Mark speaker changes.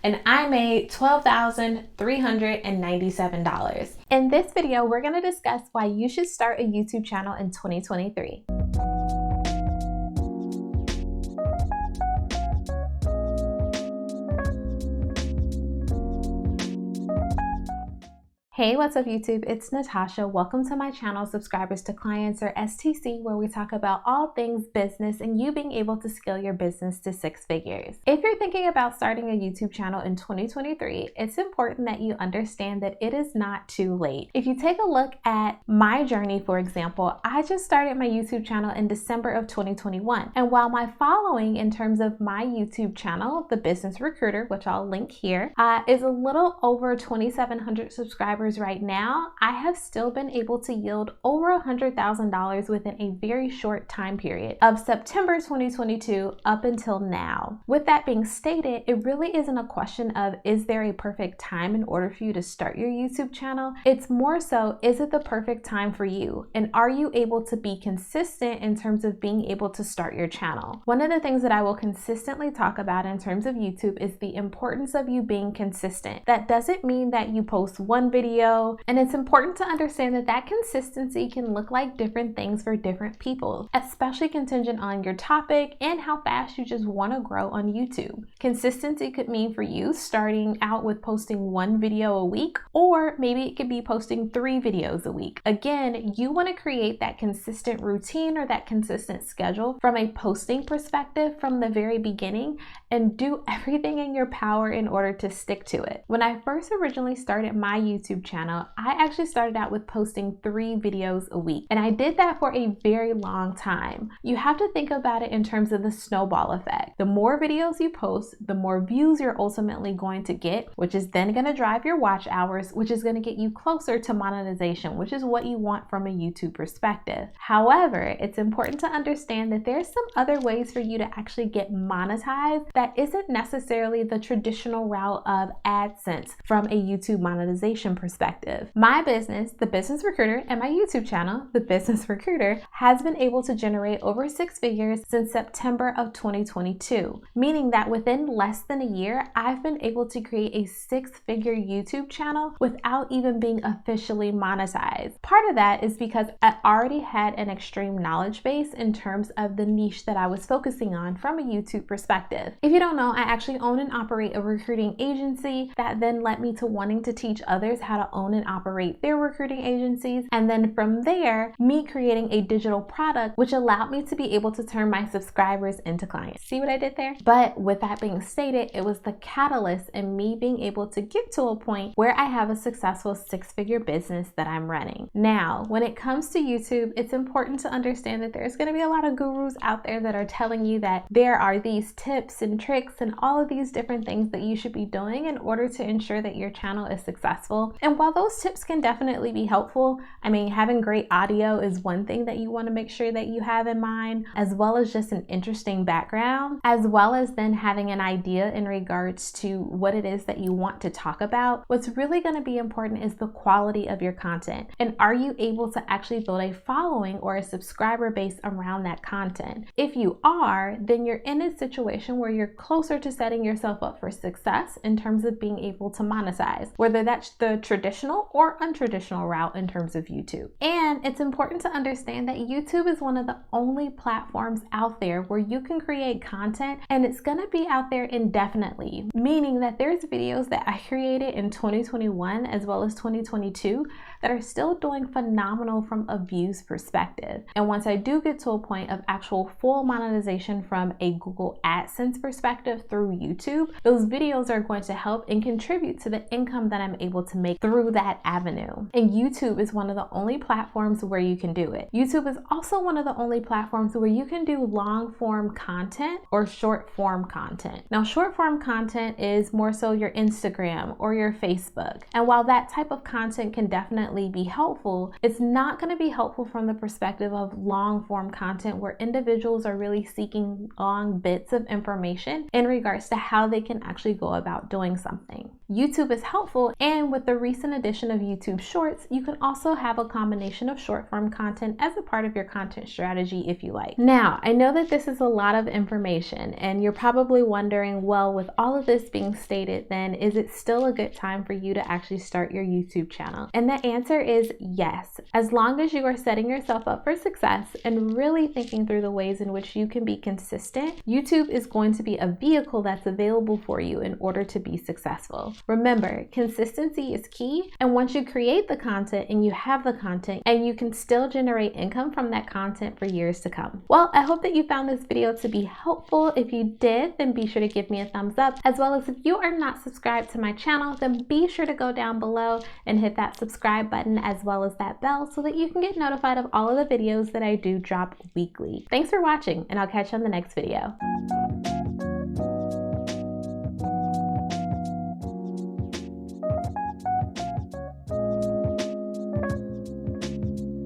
Speaker 1: and I made $12,397. In this video, we're going to discuss why you should start a YouTube channel in 2023. Hey, what's up YouTube? It's Natasha. Welcome to my channel, Subscribers to Clients, or STC, where we talk about all things business and you being able to scale your business to 6 figures. If you're thinking about starting a YouTube channel in 2023, it's important that you understand that it is not too late. If you take a look at my journey, for example, I just started my YouTube channel in December of 2021. And while my following in terms of my YouTube channel, The Business Recruiter, which I'll link here, is a little over 2,700 subscribers right now, I have still been able to yield over $100,000 within a very short time period of September 2022 up until now. With that being stated, it really isn't a question of is there a perfect time in order for you to start your YouTube channel? It's more so, is it the perfect time for you? And are you able to be consistent in terms of being able to start your channel? One of the things that I will consistently talk about in terms of YouTube is the importance of you being consistent. That doesn't mean that you post one video, and it's important to understand that that consistency can look like different things for different people, especially contingent on your topic and how fast you just want to grow on YouTube. Consistency could mean for you starting out with posting 1 video a week, or maybe it could be posting 3 videos a week. Again, you want to create that consistent routine or that consistent schedule from a posting perspective from the very beginning and do everything in your power in order to stick to it. When I first originally started my YouTube channel, I actually started out with posting 3 videos a week, and I did that for a very long time. You have to think about it in terms of the snowball effect. The more videos you post, the more views you're ultimately going to get, which is then going to drive your watch hours, which is going to get you closer to monetization, which is what you want from a YouTube perspective. However, it's important to understand that there's some other ways for you to actually get monetized that isn't necessarily the traditional route of AdSense from a YouTube monetization perspective. My business, The Business Recruiter, and my YouTube channel, The Business Recruiter, has been able to generate over 6 figures since September of 2022, meaning that within less than a year, I've been able to create a 6-figure YouTube channel without even being officially monetized. Part of that is because I already had an extreme knowledge base in terms of the niche that I was focusing on from a YouTube perspective. If you don't know, I actually own and operate a recruiting agency that then led me to wanting to teach others how to own and operate their recruiting agencies, and then from there, me creating a digital product which allowed me to be able to turn my subscribers into clients. See what I did there? But with that being stated, it was the catalyst in me being able to get to a point where I have a successful 6-figure business that I'm running. Now, when it comes to YouTube, it's important to understand that there's going to be a lot of gurus out there that are telling you that there are these tips and tricks and all of these different things that you should be doing in order to ensure that your channel is successful. And while those tips can definitely be helpful, I mean, having great audio is one thing that you want to make sure that you have in mind, as well as just an interesting background, as well as then having an idea in regards to what it is that you want to talk about. What's really going to be important is the quality of your content. And are you able to actually build a following or a subscriber base around that content? If you are, then you're in a situation where you're closer to setting yourself up for success in terms of being able to monetize, whether that's the traditional or untraditional route in terms of YouTube. And it's important to understand that YouTube is one of the only platforms out there where you can create content and it's going to be out there indefinitely, meaning that there's videos that I created in 2021 as well as 2022 that are still doing phenomenal from a views perspective. And once I do get to a point of actual full monetization from a Google AdSense perspective through YouTube, those videos are going to help and contribute to the income that I'm able to make through that avenue. And YouTube is one of the only platforms where you can do it. YouTube is also one of the only platforms where you can do long form content or short form content. Now, short form content is more so your Instagram or your Facebook. And while that type of content can definitely be helpful, it's not going to be helpful from the perspective of long form content where individuals are really seeking long bits of information in regards to how they can actually go about doing something. YouTube is helpful, and with the recent addition of YouTube Shorts, you can also have a combination of short form content as a part of your content strategy if you like. Now, I know that this is a lot of information, and you're probably wondering, well, with all of this being stated, then is it still a good time for you to actually start your YouTube channel? And the answer is yes. As long as you are setting yourself up for success and really thinking through the ways in which you can be consistent, YouTube is going to be a vehicle that's available for you in order to be successful. Remember, consistency is key, and once you create the content and you have the content, and you can still generate income from that content for years to come. Well, I hope that you found this video to be helpful. If you did, then be sure to give me a thumbs up, as well as if you are not subscribed to my channel, then be sure to go down below and hit that subscribe button as well as that bell so that you can get notified of all of the videos that I do drop weekly. Thanks for watching, and I'll catch you on the next video.